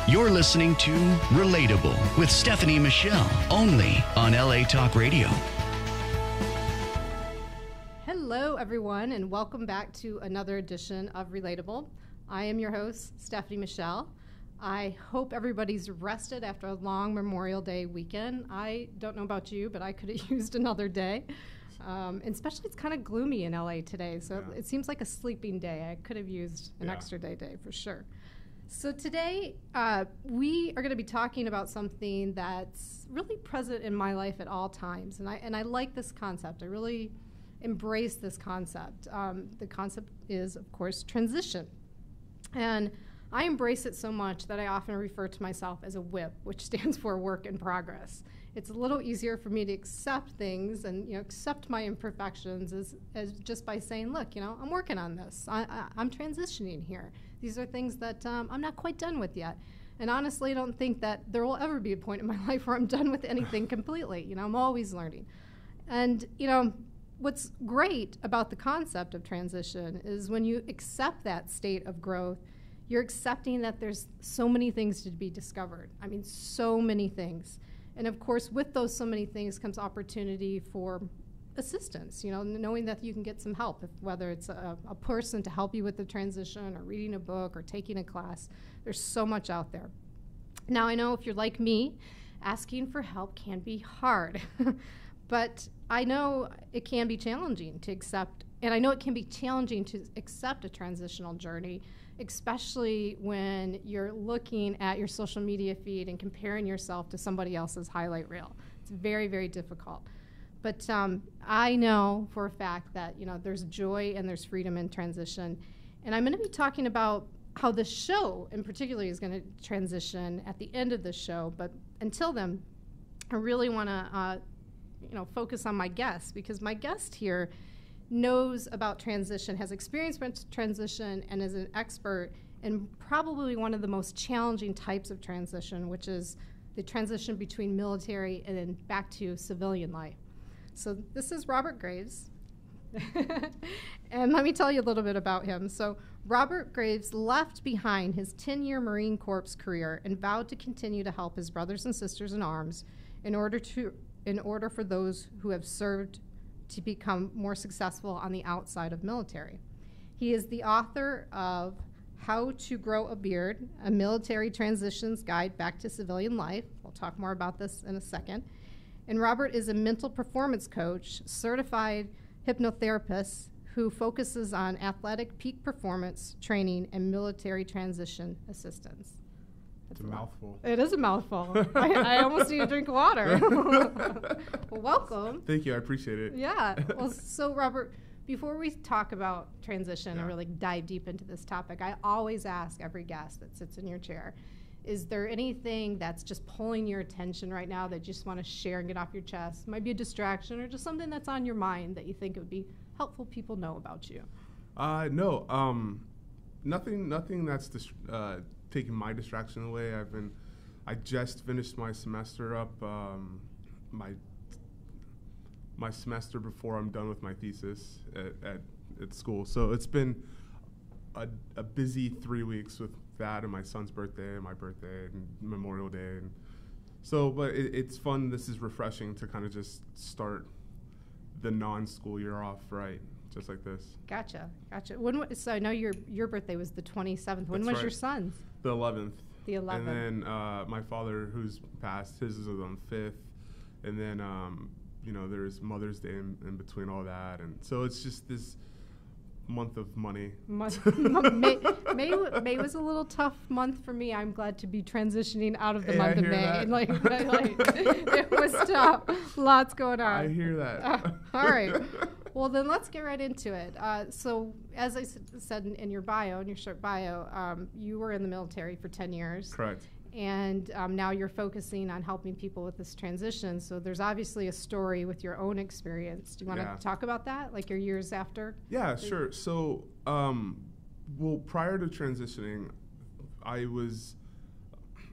You're listening to Relatable with Stephanie Michele, only on LA Talk Radio. Hello, everyone, and welcome back to another edition of Relatable. I am your host, Stephanie Michele. I hope everybody's rested after a long Memorial Day weekend. I don't know about you, but I could have used another day. And especially it's kind of gloomy in LA today, so it seems like a sleeping day. I could have used an extra day for sure. So today, we are going to be talking about something that's really present in my life at all times, and I like this concept. I really embrace this concept. The concept is, of course, transition, and I embrace it so much that I often refer to myself as a WIP, which stands for work in progress. It's a little easier for me to accept things and accept my imperfections as just by saying, look, I'm working on this. I'm transitioning here. These are things that I'm not quite done with yet. And honestly, I don't think that there will ever be a point in my life where I'm done with anything completely. I'm always learning. And, what's great about the concept of transition is when you accept that state of growth, you're accepting that there's so many things to be discovered. I mean, so many things. And of course, with those so many things comes opportunity for assistance, knowing that you can get some help, whether it's a person to help you with the transition or reading a book or taking a class. There's so much out there. Now, I know if you're like me, asking for help can be hard, but I know it can be challenging to accept, and I know it can be challenging to accept a transitional journey, especially when you're looking at your social media feed and comparing yourself to somebody else's highlight reel. It's very, very difficult. But I know for a fact that there's joy and there's freedom in transition. And I'm going to be talking about how the show in particular is going to transition at the end of the show. But until then, I really want to focus on my guest, because my guest here knows about transition, has experience with transition, and is an expert in probably one of the most challenging types of transition, which is the transition between military and then back to civilian life. So this is Robert Graves, and let me tell you a little bit about him. So Robert Graves left behind his 10-year Marine Corps career and vowed to continue to help his brothers and sisters in arms in order for those who have served to become more successful on the outside of military. He is the author of How to Grow a Beard, a military transitions guide back to civilian life. We'll talk more about this in a second. And Robert is a mental performance coach, certified hypnotherapist who focuses on athletic peak performance training and military transition assistance. It's a mouthful. It is a mouthful. I almost need to drink water. Well, welcome. Thank you. I appreciate it. Yeah. Well, so Robert, before we talk about transition and really dive deep into this topic, I always ask every guest that sits in your chair, is there anything that's just pulling your attention right now that you just want to share and get off your chest? Might be a distraction or just something that's on your mind that you think it would be helpful people know about you. No. Nothing that's taking my distraction away. I just finished my semester up, my semester before I'm done with my thesis at school. So it's been a busy 3 weeks with that and my son's birthday and my birthday and Memorial Day. And so, but it's fun. This is refreshing to kind of just start the non-school year off right, just like this. Gotcha. So I know your birthday was the 27th. When was your son's? The 11th. The 11th. And then my father, who's passed, his is on the 5th. And then, there's Mother's Day in between all that. And so it's just this month of money. May was a little tough month for me. I'm glad to be transitioning out of the month of May. Like, it was tough. Lots going on. I hear that. All right. Well, then let's get right into it. So, as I said in your bio, in your short bio, you were in the military for 10 years. Correct. And now you're focusing on helping people with this transition. So there's obviously a story with your own experience. Do you want to talk about that, like your years after? Yeah, sure. So, well, prior to transitioning, I was,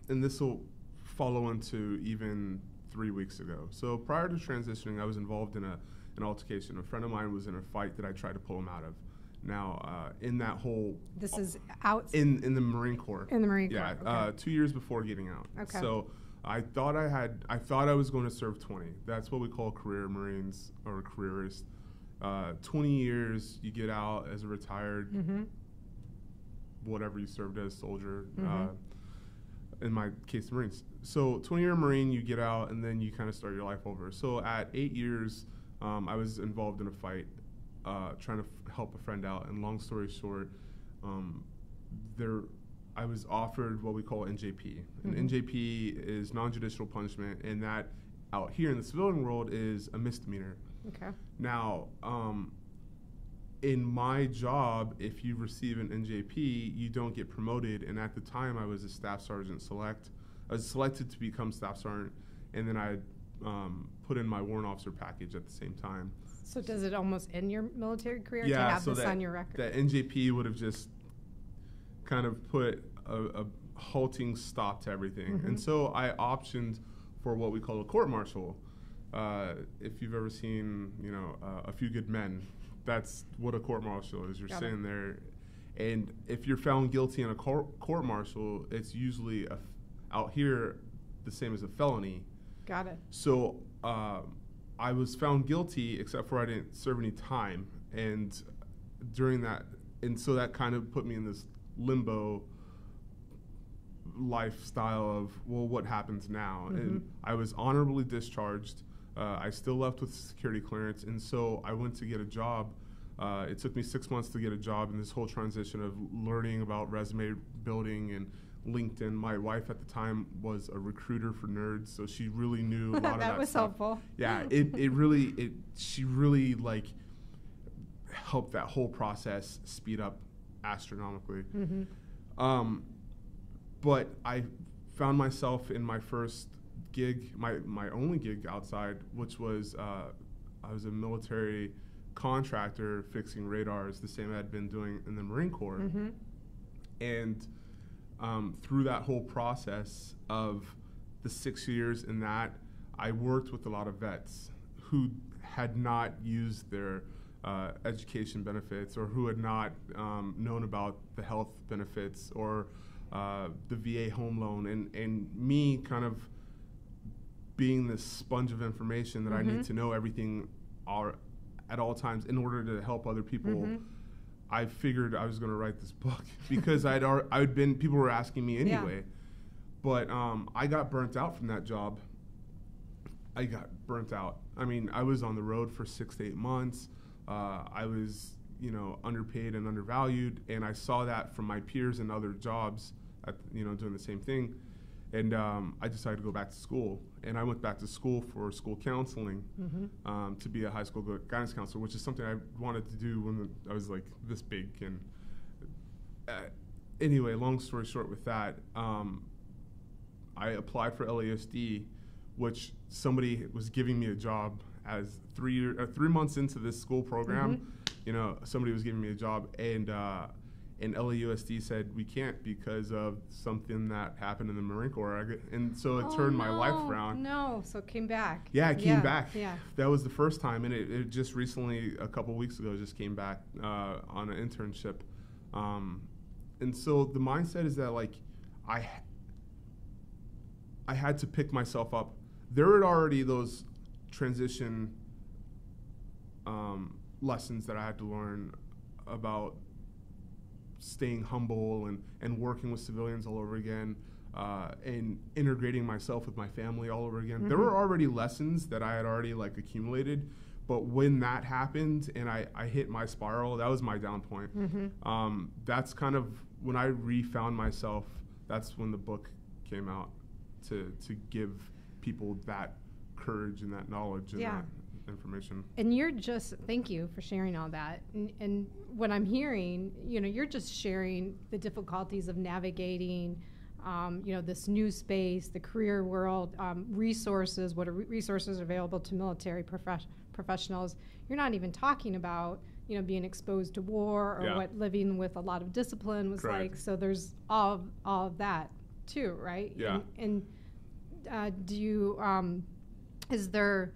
and this will follow into even 3 weeks ago. So prior to transitioning, I was involved in an altercation. A friend of mine was in a fight that I tried to pull him out of. Now, in that whole... This is out... In the Marine Corps. In the Marine Corps, Yeah, 2 years before getting out. Okay. So I thought I was going to serve 20. That's what we call career Marines or careerist. 20 years, you get out as a retired, whatever you served as, soldier. In my case, Marines. So 20-year Marine, you get out, and then you kind of start your life over. So at 8 years, I was involved in a fight, trying to help a friend out. And long story short, I was offered what we call NJP. And NJP is non-judicial punishment, and that out here in the civilian world is a misdemeanor. Okay. Now, in my job, if you receive an NJP, you don't get promoted. And at the time, I was a staff sergeant select. I was selected to become staff sergeant, and then I put in my warrant officer package at the same time. So does it almost end your military career to have so this on your record? That NJP would have just kind of put a halting stop to everything. And so I optioned for what we call a court-martial. If you've ever seen, A Few Good Men, that's what a court-martial is. You're sitting there, and if you're found guilty in a court-martial, it's usually out here the same as a felony. Got it. So I was found guilty, except for I didn't serve any time, and during that, and so that kind of put me in this limbo lifestyle of, well, what happens now? And I was honorably discharged. I still left with security clearance, and so I went to get a job. It took me 6 months to get a job in this whole transition of learning about resume building and LinkedIn. My wife at the time was a recruiter for nerds, so she really knew a lot of that That was stuff. helpful. Yeah, she really like helped that whole process speed up astronomically. But I found myself in my first gig, my only gig outside, which was I was a military contractor fixing radars, the same I had been doing in the Marine Corps. And through that whole process of the 6 years in that, I worked with a lot of vets who had not used their education benefits, or who had not known about the health benefits or the VA home loan, and me kind of being this sponge of information that I need to know everything at all times in order to help other people. I figured I was going to write this book because people were asking me anyway. But I got burnt out from that job. I got burnt out. I mean, I was on the road for 6 to 8 months. I was, underpaid and undervalued, and I saw that from my peers in other jobs, doing the same thing. And I decided to go back to school, and I went back to school for school counseling to be a high school guidance counselor, which is something I wanted to do when I was like this big. And anyway, long story short with that, I applied for LASD, which somebody was giving me a job as 3 months into this school program. Somebody was giving me a job, and LAUSD said we can't because of something that happened in the Marine Corps, and so it turned my life around. So it came back. Yeah, it came back. Yeah, that was the first time, and it just recently, a couple weeks ago, just came back on an internship, and so the mindset is that like I had to pick myself up. There had already those transition lessons that I had to learn about staying humble and working with civilians all over again, and integrating myself with my family all over again. There were already lessons that I had already like accumulated, but when that happened and I hit my spiral, that was my down point. That's kind of when I refound myself. That's when the book came out to give people that courage and that knowledge. And information. And thank you for sharing all that. And what I'm hearing, you're just sharing the difficulties of navigating, this new space, the career world, resources, what are resources available to military professionals. You're not even talking about, being exposed to war or what living with a lot of discipline was Correct. like. So there's all of that too, right? Yeah. And do you, is there,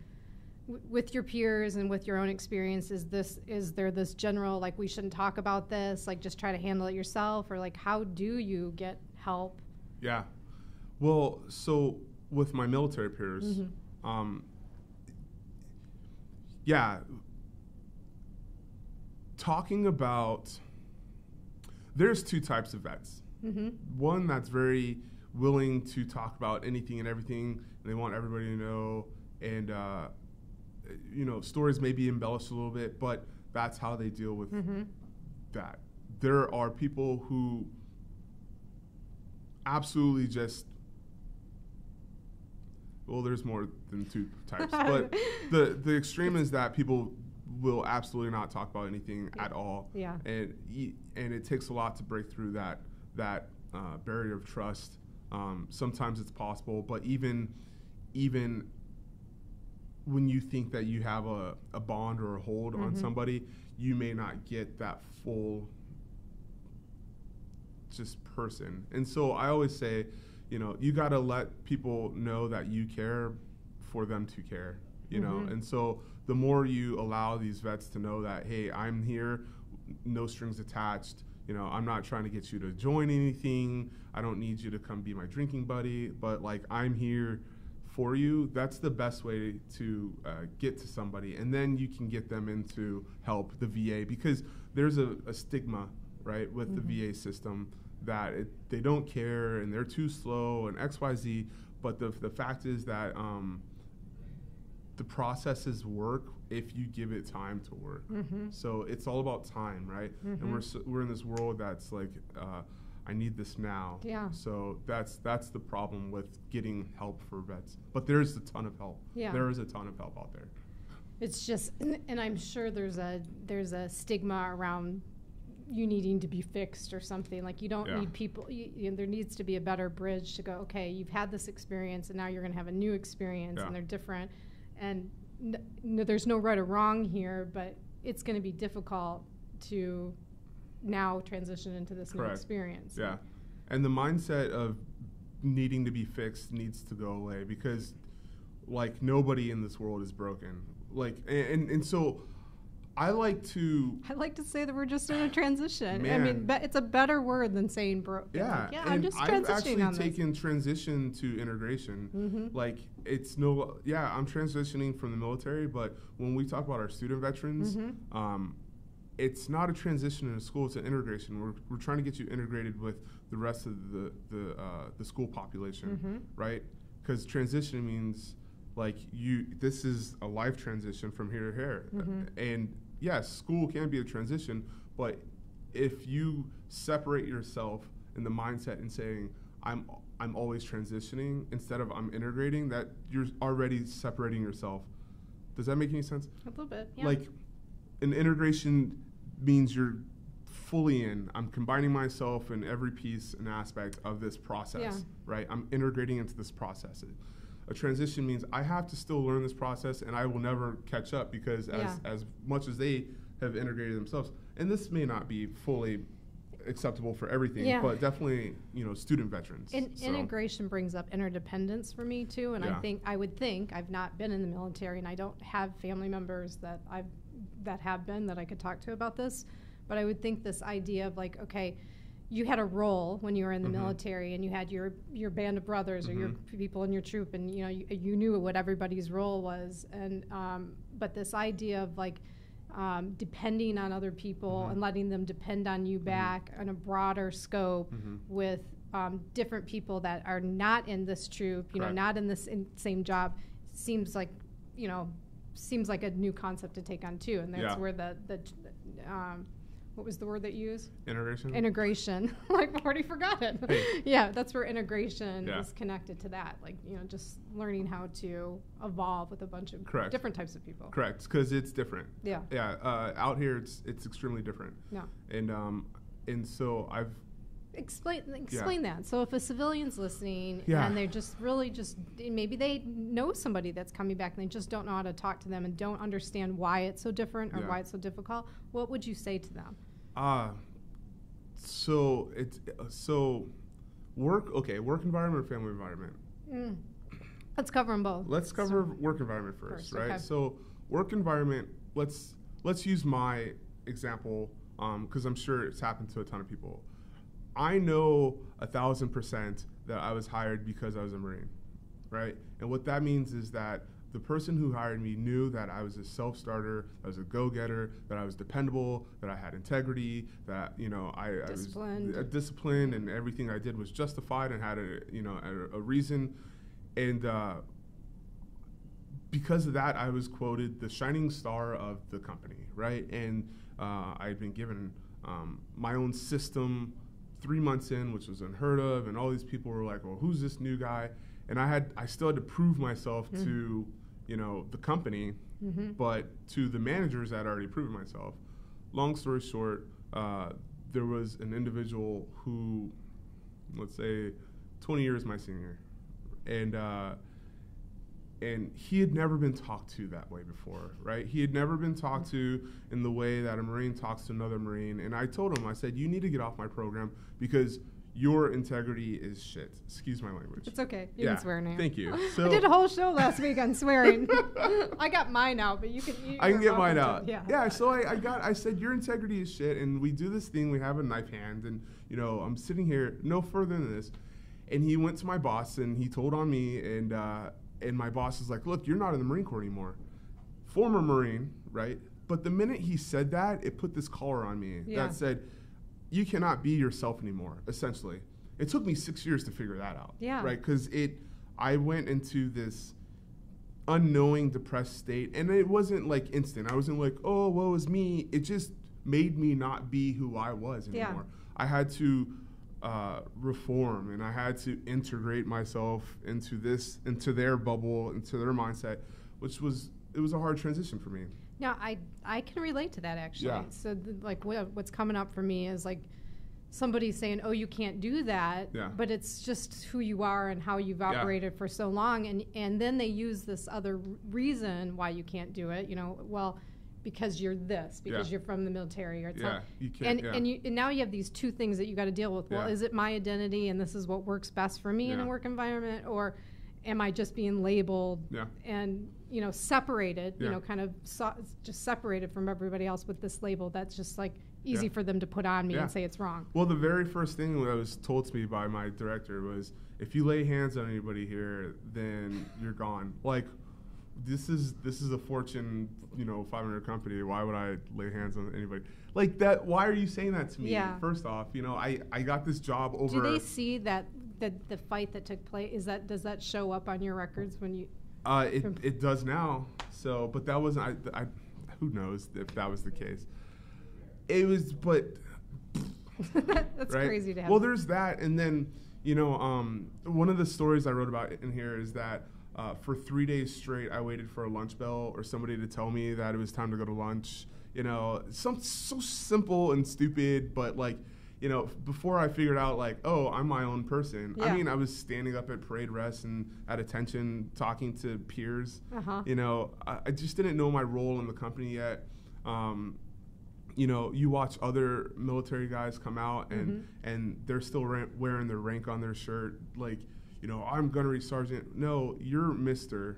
with your peers and with your own experience, is there this general, like, we shouldn't talk about this, like, just try to handle it yourself, or like, how do you get help? Yeah. Well, so with my military peers, talking about, there's two types of vets. One that's very willing to talk about anything and everything, and they want everybody to know, and stories may be embellished a little bit, but that's how they deal with that. There are people who absolutely just, well, there's more than two types, but the extreme is that people will absolutely not talk about anything at all. Yeah. And it takes a lot to break through that barrier of trust. Sometimes it's possible, but even when you think that you have a bond or a hold on somebody, you may not get that full just person. And so I always say, you got to let people know that you care for them to care, know? And so the more you allow these vets to know that, hey, I'm here, no strings attached, I'm not trying to get you to join anything. I don't need you to come be my drinking buddy, but like, I'm here for you. That's the best way to get to somebody. And then you can get them into help, the VA, because there's a stigma, right, with the VA system that they don't care and they're too slow and XYZ. But the fact is that the processes work if you give it time to work. So it's all about time, right? And we're in this world that's like, I need this now. Yeah. So that's the problem with getting help for vets. But there's a ton of help. Yeah. There is a ton of help out there. It's just, and I'm sure there's a stigma around you needing to be fixed or something. Like, you don't need people. There needs to be a better bridge to go, okay, you've had this experience and now you're going to have a new experience and they're different. And there's no right or wrong here, but it's going to be difficult to now transition into this new experience. Yeah. And the mindset of needing to be fixed needs to go away, because like, nobody in this world is broken. Like, and so I like to say that we're just in a transition. Man, I mean, it's a better word than saying broken. Yeah. Like, I'm just transitioning. I've actually taken transition to integration. Like, I'm transitioning from the military, but when we talk about our student veterans, it's not a transition in a school, it's an integration. We're trying to get you integrated with the rest of the school population, right? Because transition means, like, this is a life transition from here to here. And yes, school can be a transition, but if you separate yourself in the mindset and saying, I'm always transitioning instead of I'm integrating, that you're already separating yourself. Does that make any sense? A little bit, yeah. Like, an integration means you're fully in. I'm combining myself in every piece and aspect of this process, right? I'm integrating into this process. A transition means I have to still learn this process, and I will never catch up, because as much as they have integrated themselves, and this may not be fully acceptable for everything, but definitely, student veterans. Integration brings up interdependence for me too, and I would think I've not been in the military, and I don't have family members that have been that I could talk to about this, but I would think this idea of, like, okay, you had a role when you were in the military, and you had your band of brothers or your people in your troop, and you knew what everybody's role was, and but this idea of, like, depending on other people and letting them depend on you back on a broader scope with different people that are not in this troop, not in this same job, seems like a new concept to take on too, and that's where what was the word that you used? Integration. Integration. Like, I already forgot it. Hey. Yeah, that's where integration Yeah. is connected to that. Like, just learning how to evolve with a bunch of Correct. different types of people. Correct, because it's different. Yeah. Yeah. Out here, it's extremely different. Yeah. And so I've. Explain that. So if a civilian's listening Yeah. and they're just really maybe they know somebody that's coming back and they just don't know how to talk to them and don't understand why it's so different or Yeah. why it's so difficult, what would you say to them? Work environment or family environment? Let's cover them both. Let's cover work environment first, right? Okay. So work environment, let's use my example, because I'm sure it's happened to a ton of people. I know 1,000% that I was hired because I was a Marine, right? And what that means is that the person who hired me knew that I was a self-starter, I was a go-getter, that I was dependable, that I had integrity, that I was disciplined, and everything I did was justified and had a reason. And because of that, I was quoted the shining star of the company, right? And I had been given my own system 3 months in, which was unheard of, and all these people were like, well, who's this new guy? And I still had to prove myself to, the company, but to the managers, I'd already proven myself. Long story short, there was an individual who, let's say, 20 years my senior, and he had never been talked to that way before, right? He had never been talked to in the way that a Marine talks to another Marine. And I told him, I said, you need to get off my program because your integrity is shit. Excuse my language. It's okay. You can swear now. Thank you. So I did a whole show last week on swearing. I got mine out, but you can. I can get mine out. Yeah. So I said, your integrity is shit. And we do this thing. We have a knife hand. And, I'm sitting here no further than this. And he went to my boss and he told on me. And my boss is like, look, you're not in the Marine Corps anymore. Former Marine, right? But the minute he said that, it put this collar on me that said, you cannot be yourself anymore, essentially. It took me 6 years to figure that out, right? Because I went into this unknowing, depressed state, and it wasn't like instant. I wasn't like, oh, woe is me. It just made me not be who I was anymore. I had to reform, and I had to integrate myself into their bubble, into their mindset, it was a hard transition for me. Now, I can relate to that, actually. Yeah. So, what's coming up for me is, like, somebody saying, oh, you can't do that, but it's just who you are and how you've operated for so long, and then they use this other reason why you can't do it, because you're this, because you're from the military, or it's you can't. And now you have these two things that you got to deal with. Well, is it my identity and this is what works best for me in a work environment, or am I just being labeled and separated, kind of just separated from everybody else with this label that's just like easy for them to put on me and say it's wrong? Well, the very first thing that was told to me by my director was, if you lay hands on anybody here, then you're gone. Like, this is a Fortune 500 company. Why would I lay hands on anybody like that? Why are you saying that to me? First off, I got this job over. Do they see that the fight that took place, does that show up on your records when you? It does now. So, but that wasn't. I who knows if that was the case. It was, but that's right? crazy to have. Well, there's that, and then one of the stories I wrote about in here is that. For 3 days straight, I waited for a lunch bell or somebody to tell me that it was time to go to lunch. Something so simple and stupid, but before I figured out oh, I'm my own person. I mean, I was standing up at parade rest and at attention talking to peers. I just didn't know my role in the company yet. You watch other military guys come out and they're still wearing their rank on their shirt, I'm gunnery sergeant. No, you're Mr.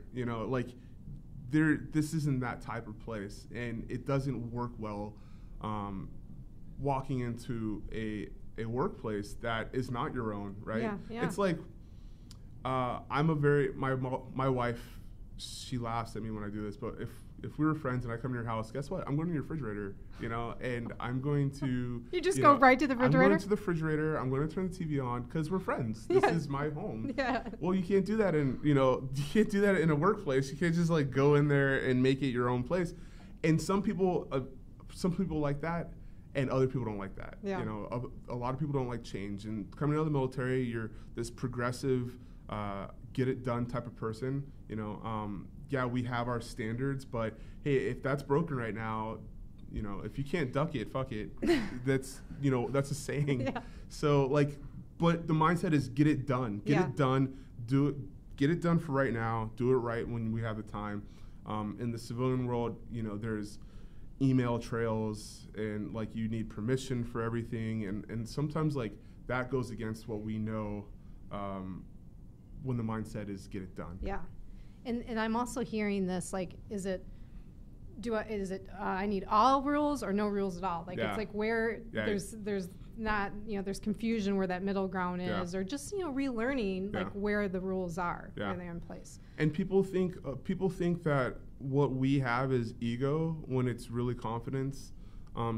This isn't that type of place, and it doesn't work well walking into a workplace that is not your own, right? It's like my wife, she laughs at me when I do this, but if we were friends and I come to your house, guess what? I'm going to your refrigerator, and I'm going to... You just go right to the refrigerator? I'm going to the refrigerator. I'm going to turn the TV on because we're friends. This is my home. Well, you can't do that in a workplace. You can't just go in there and make it your own place. And some people like that, and other people don't like that. Yeah. You know, a lot of people don't like change. And coming out of the military, you're this progressive, get it done type of person. You know, yeah, we have our standards, but hey, if that's broken right now, you know, if you can't duck it, fuck it. That's, you know, that's a saying. Yeah. So like, but the mindset is get it done. Get it done. Do it. Get it done for right now. Do it right when we have the time. In the civilian world, you know, there's email trails and like you need permission for everything. And sometimes like that goes against what we know when the mindset is get it done. Yeah. And I'm also hearing this, like, I need all rules or no rules at all? Like, it's like where there's not, you know, there's confusion where that middle ground is, or just, you know, relearning like where the rules are, where they're in place. And people think that what we have is ego when it's really confidence.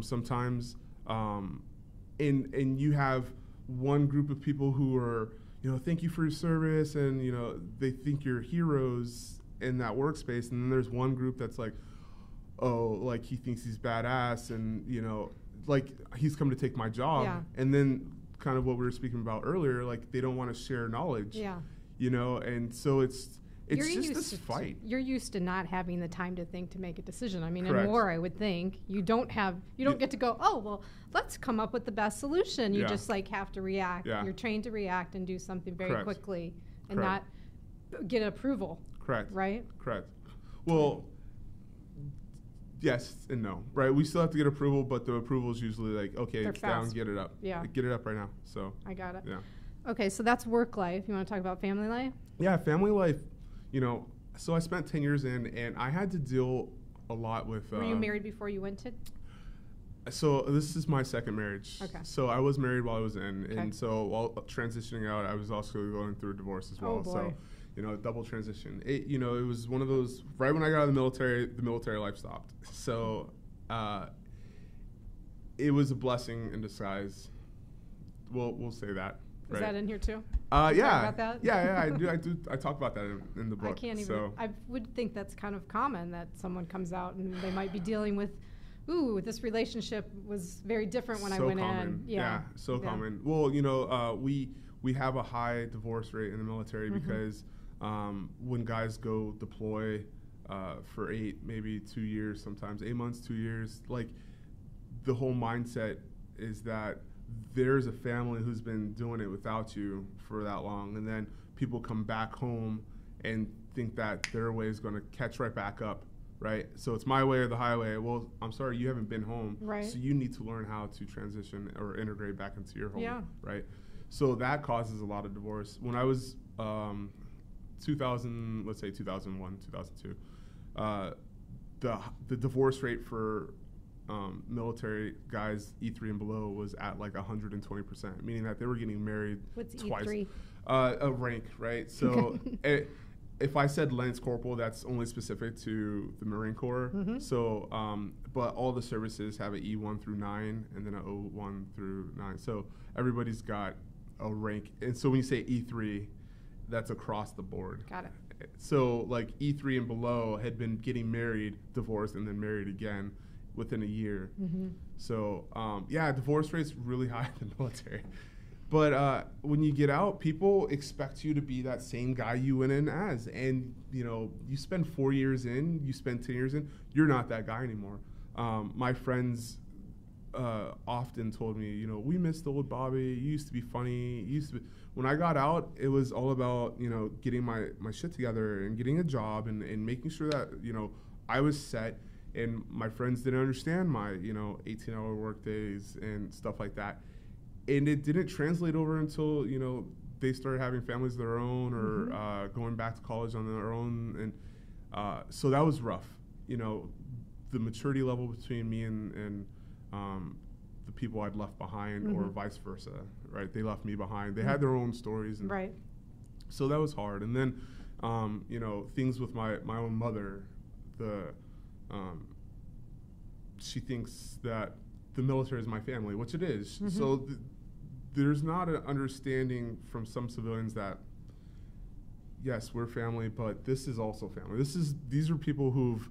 Sometimes, and you have one group of people who are, you know, thank you for your service, and you know they think you're heroes in that workspace, and then there's one group that's like, oh, like he thinks he's badass, and you know, like he's come to take my job, and then kind of what we were speaking about earlier, like they don't want to share knowledge, you know, and so it's just this fight. You're used to not having the time to think to make a decision. I mean, Correct. in war, I would think you don't get to go, oh, well, let's come up with the best solution. You just like have to react. You're trained to react and do something very quickly and not get approval. Correct. Right? Correct. Well, yes and no, right? We still have to get approval, but the approval is usually like, okay, it's down, get it up. Yeah. Like, get it up right now. So I got it. Yeah. Okay, so that's work life. You want to talk about family life? Yeah, family life, you know, so I spent 10 years in, and I had to deal a lot with... Were you married before you went to? So this is my second marriage. Okay. So I was married while I was in, and so while transitioning out, I was also going through a divorce as well. Oh, boy. So, you know, double transition. You know, it was one of those, right when I got out of the military life stopped. So it was a blessing in disguise. We'll say that. Is that in here too? Yeah. Talk about that? Yeah, I do. I talk about that in the book. I can't even. So. I would think that's kind of common that someone comes out and they might be dealing with, ooh, this relationship was very different when I went in. Yeah, so common. Well, you know, we have a high divorce rate in the military because when guys go deploy for 8, maybe 2 years, sometimes 8 months, 2 years, like the whole mindset is that there's a family who's been doing it without you for that long, and then people come back home and think that their way is going to catch right back up, right? So it's my way or the highway. Well, I'm sorry, you haven't been home, right? So you need to learn how to transition or integrate back into your home, right? So that causes a lot of divorce. When I was 2001, 2002, the divorce rate for military guys E3 and below was at like 120%, meaning that they were getting married twice. E3? A rank, right? So if I said Lance Corporal, that's only specific to the Marine Corps. So, but all the services have an E1 through 9 and then an O1 through 9. So everybody's got a rank. And so when you say E3, that's across the board. Got it. So like E3 and below had been getting married, divorced, and then married again within a year. So divorce rate's really high in the military. But when you get out, people expect you to be that same guy you went in as. And, you know, you spend 4 years in, you spend 10 years in, you're not that guy anymore. My friends often told me, you know, we miss the old Bobby. You used to be funny. When I got out, it was all about, you know, getting my shit together and getting a job and making sure that, you know, I was set. And my friends didn't understand my, you know, 18-hour work days and stuff like that. And it didn't translate over until, you know, they started having families of their own or going back to college on their own. And so that was rough. You know, the maturity level between me and the people I'd left behind or vice versa, right? They left me behind. They had their own stories. And right. So that was hard. And then, you know, things with my own mother, she thinks that the military is my family, which it is. So there's not an understanding from some civilians that, yes, we're family, but this is also family. These are people who've,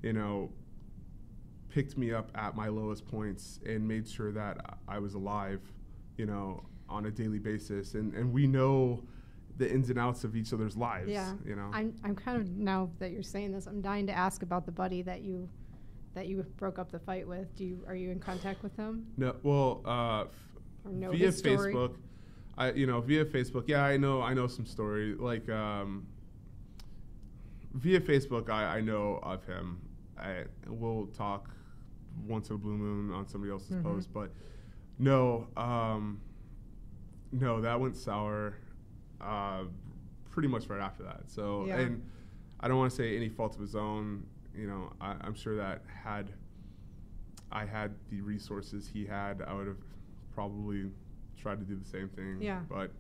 you know, picked me up at my lowest points and made sure that I was alive, you know, on a daily basis. And we know the ins and outs of each other's lives, you know. I'm kind of, now that you're saying this, I'm dying to ask about the buddy that you broke up the fight with. Are you in contact with him? No, well, or know via his story? Facebook, via Facebook, yeah, I know some story. Like, via Facebook, I know of him. We'll talk once in a blue moon on somebody else's post, but no, that went sour pretty much right after that. So, and I don't want to say any fault of his own. You know, I'm sure that had I had the resources he had, I would have probably tried to do the same thing. Yeah. But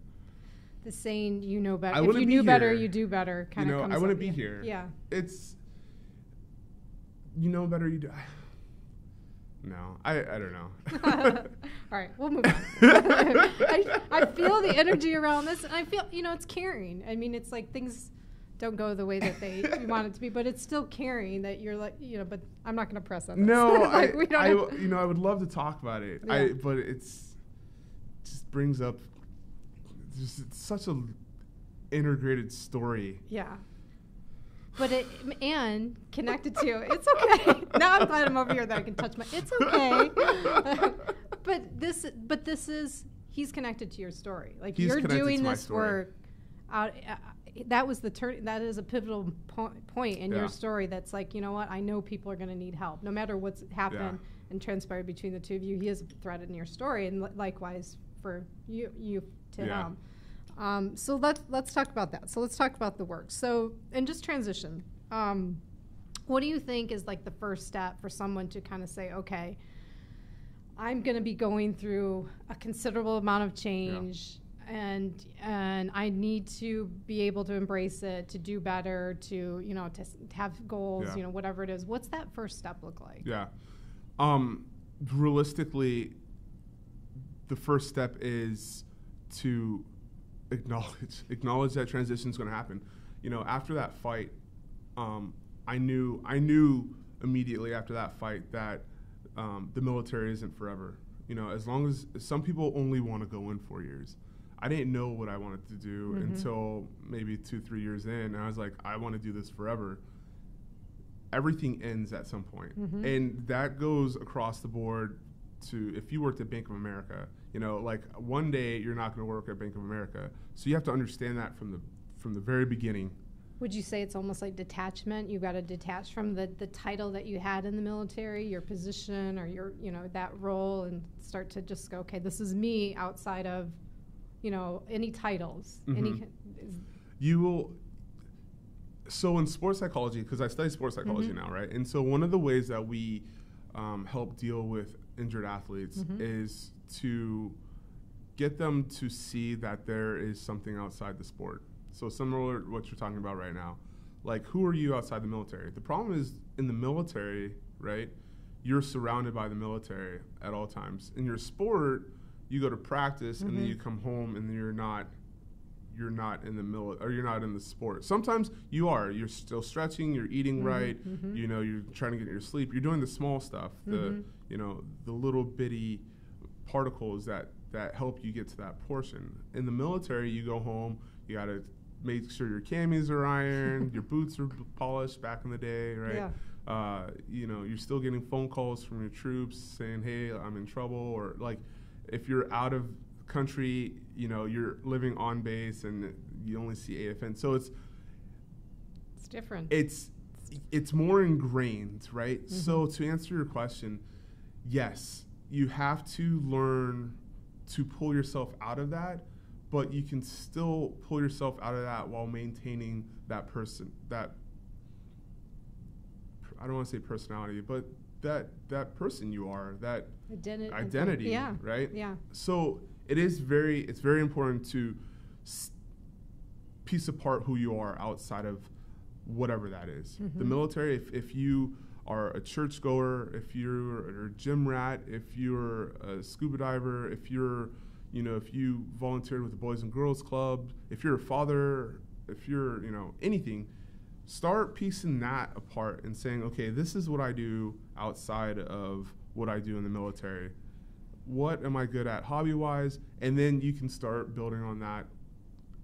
the saying, you know better. If you knew better, you do better. Kind of. I wouldn't be here. Yeah. It's, you know better, you do. No, I don't know. All right, we'll move on. I feel the energy around this, and I feel, it's caring. I mean, it's like things don't go the way that you want it to be, but it's still caring that you're like, but I'm not going to press on this. No, like, I would love to talk about it, but it's just brings up it's such a integrated story. Yeah. But and connected to, it's okay. Now I'm glad I'm over here that I can touch it's okay. but this is, he's connected to your story. Like, you're doing this work out. That was the turn. That is a pivotal point in your story. That's like, you know what? I know people are going to need help, no matter what's happened and transpired between the two of you. He is a threat in your story, and likewise for you to him. So let's talk about that. So let's talk about the work. So, and just transition. What do you think is like the first step for someone to kind of say, okay, I'm going to be going through a considerable amount of change, and I need to be able to embrace it, to do better, to have goals, whatever it is. What's that first step look like? Yeah. Realistically, the first step is to acknowledge that transition is going to happen. After that fight, I knew immediately after that fight that the military isn't forever. As long as some people only want to go in 4 years. I didn't know what I wanted to do until maybe 2-3 years in, and I was like, I want to do this forever. Everything ends at some point, and that goes across the board. To if you worked at Bank of America, like one day you're not going to work at Bank of America, so you have to understand that from the very beginning. Would you say it's almost like detachment? You've got to detach from the title that you had in the military, your position, or your that role, and start to just go, okay, this is me outside of any titles. You will. So in sports psychology, because I study sports psychology now, right? And so one of the ways that we help deal with injured athletes is to get them to see that there is something outside the sport. So similar to what you're talking about right now. Like, who are you outside the military? The problem is in the military, right, you're surrounded by the military at all times. In your sport, you go to practice and then you come home and you're not in the or you're not in the sport. Sometimes you're still stretching, you're eating right, you're trying to get your sleep, you're doing the small stuff, the little bitty particles that help you get to that portion. In the military, you go home, you got to make sure your camis are ironed, your boots are polished back in the day, right? Yeah. You're still getting phone calls from your troops saying, hey, I'm in trouble, or like if you're out of country, you're living on base and you only see AFN. So it's different. It's more ingrained, right? So to answer your question, yes, you have to learn to pull yourself out of that, but you can still pull yourself out of that while maintaining that I don't want to say personality, but that person you are, that identity, right? Yeah. So it's very important to piece apart who you are outside of whatever that is. The military, if you are a churchgoer, if you're a gym rat, if you're a scuba diver, if you're, if you volunteered with the Boys and Girls Club, if you're a father, if you're, anything, start piecing that apart and saying, okay, this is what I do outside of what I do in the military. What am I good at hobby-wise? And then you can start building on that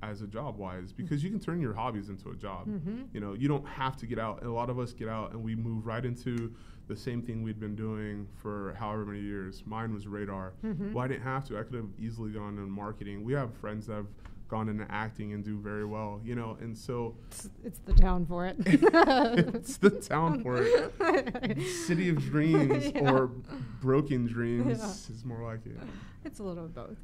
as a job-wise, because you can turn your hobbies into a job. You know, you don't have to get out. A lot of us get out and we move right into the same thing we'd been doing for however many years. Mine was radar. Well, I didn't have to. I could have easily gone into marketing. We have friends that have gone into acting and do very well, you know, and so it's the town for it. It's the town for it. City of Dreams or Broken Dreams is more like it. It's a little of both.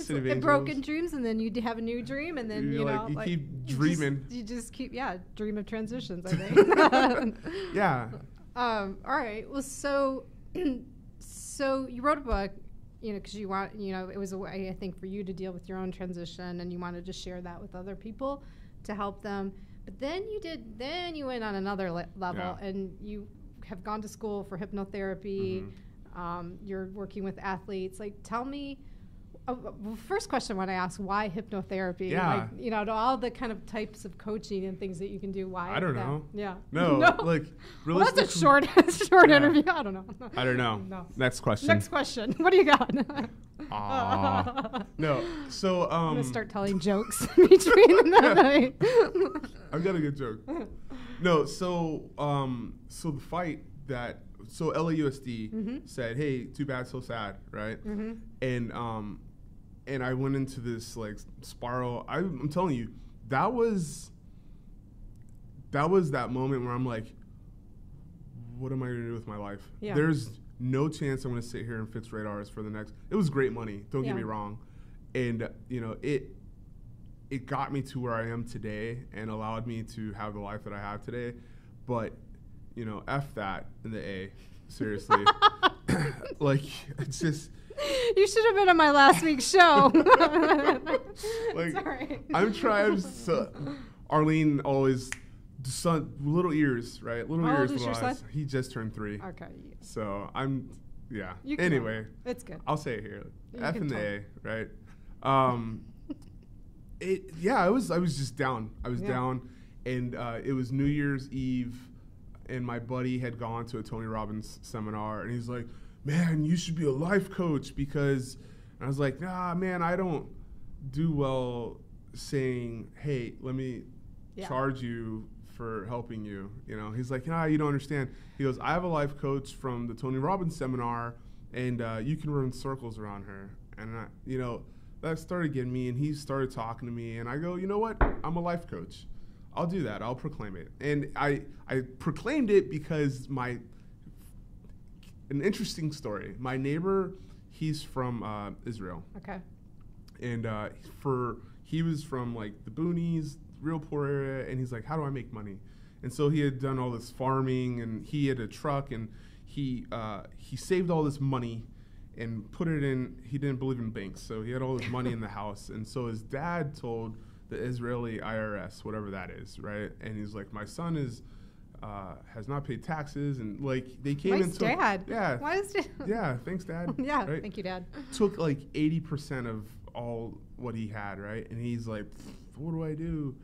City of Angels. Broken dreams, and then you have a new dream, and then you keep dreaming. You just keep dream of transitions. I think. Yeah. All right. Well, so you wrote a book. You know, because you want, you know, it was a way, I think, for you to deal with your own transition, and you wanted to share that with other people to help them. But then you went on another level, and you have gone to school for hypnotherapy. You're working with athletes. Like, tell me, first question when I ask, why hypnotherapy? Yeah. Like, you know, to all the kind of types of coaching and things that you can do. Why? I don't know. Yeah. No, like, well, that's a short interview. I don't know. I don't know. No. Next question. Next question. What do you got? No. So, I'm going to start telling jokes between the I've got a good joke. No, so the fight that, so LAUSD said, hey, too bad, so sad, right? And I went into this like spiral. I'm telling you, that was that moment where I'm like, what am I gonna do with my life? Yeah. There's no chance I'm gonna sit here and fix radars for the next. It was great money, don't get me wrong, and you know it got me to where I am today and allowed me to have the life that I have today. But you know, F that in the A, seriously. Like, it's just. You should have been on my last week's show. Like, sorry. I'm trying. Arlene always, little ears, right? Little How ears, old is little your eyes. son? He just turned 3. Okay. So I'm, yeah. You can Anyway, it's good. I'll say it here. You F can and the talk. A, right? I was just down. I was down, and it was New Year's Eve, and my buddy had gone to a Tony Robbins seminar, and he's like, man, you should be a life coach, because, and I was like, nah, man, I don't do well saying, hey, let me charge you for helping you. You know, he's like, nah, you don't understand. He goes, I have a life coach from the Tony Robbins seminar, and you can run circles around her. And you know, that started getting me, and he started talking to me, and I go, you know what? I'm a life coach. I'll do that. I'll proclaim it. And I proclaimed it because an interesting story. My neighbor, he's from Israel. Okay. And he was from like the boonies, real poor area, and he's like, how do I make money? And so he had done all this farming, and he had a truck, and he saved all this money and put it in. He didn't believe in banks, so he had all this money in the house. And so his dad told the Israeli IRS, whatever that is, right? And he's like, my son has not paid taxes, and like they came Why and is took, Dad? yeah, Why is Dad? yeah, thanks, Dad. Yeah, right? thank you, Dad. Took like 80% of all what he had, right? And he's like, what do I do?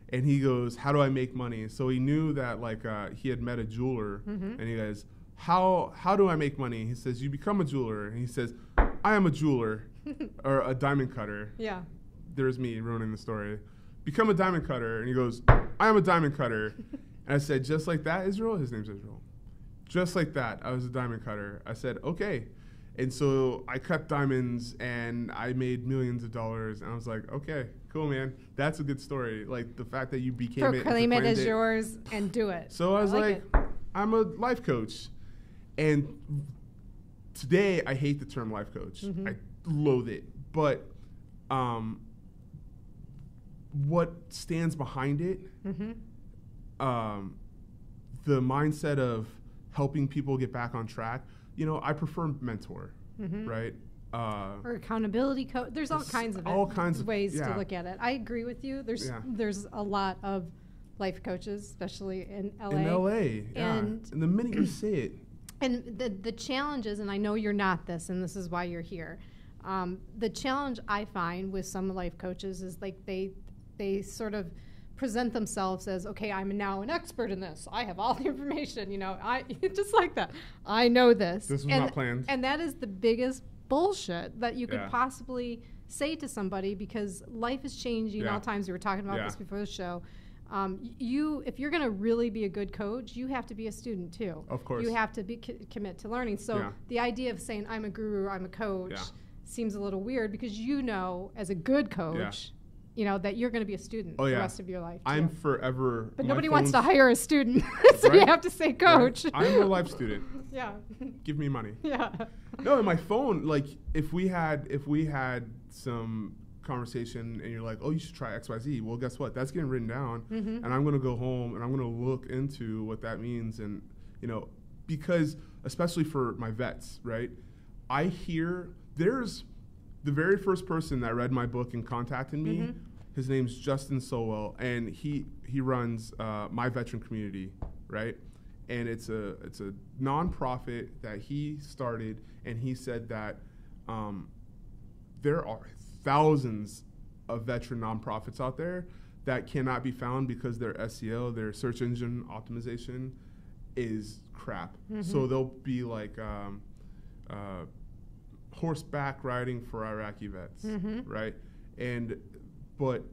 And he goes, how do I make money? So he knew that like he had met a jeweler, and he goes, how do I make money? He says, you become a jeweler. And he says, I am a jeweler or a diamond cutter. Yeah. There's me ruining the story. Become a diamond cutter. And he goes, I am a diamond cutter. And I said, just like that, Israel? His name's Israel. Just like that, I was a diamond cutter. I said, okay. And so I cut diamonds, and I made millions of dollars. And I was like, okay, cool, man. That's a good story. Like, the fact that you became Proclaim it as it. yours and do it. So I was like I'm a life coach. And today, I hate the term life coach. I loathe it. But what stands behind it, the mindset of helping people get back on track, you know, I prefer mentor, right? Or accountability coach. There's all kinds of ways to look at it. I agree with you. There's a lot of life coaches, especially in LA. In LA, yeah. And the minute you say it. And the challenges, and I know you're not this, and this is why you're here. The challenge I find with some life coaches is like they sort of present themselves as, okay, I'm now an expert in this. I have all the information, I just like that. I know this. This was not planned. And that is the biggest bullshit that you could Yeah. possibly say to somebody, because life is changing all times. We were talking about this before the show. If you're going to really be a good coach, you have to be a student too. Of course. You have to be commit to learning. So the idea of saying I'm a guru, I'm a coach seems a little weird, because as a good coach, that you're going to be a student the rest of your life too. I'm forever. But nobody wants to hire a student, so you have to say coach. Right. I'm a life student. Yeah. Give me money. Yeah. No, in my phone, like if we had some conversation and you're like, oh, you should try XYZ. Well, guess what? That's getting written down, and I'm going to go home and I'm going to look into what that means, and because especially for my vets, right? I hear there's the very first person that read my book and contacted me. His name's Justin Sowell, and he runs My Veteran Community, right? And it's a nonprofit that he started, and he said that there are thousands of veteran nonprofits out there that cannot be found because their SEO, their search engine optimization, is crap. So they'll be like horseback riding for Iraqi vets, right? But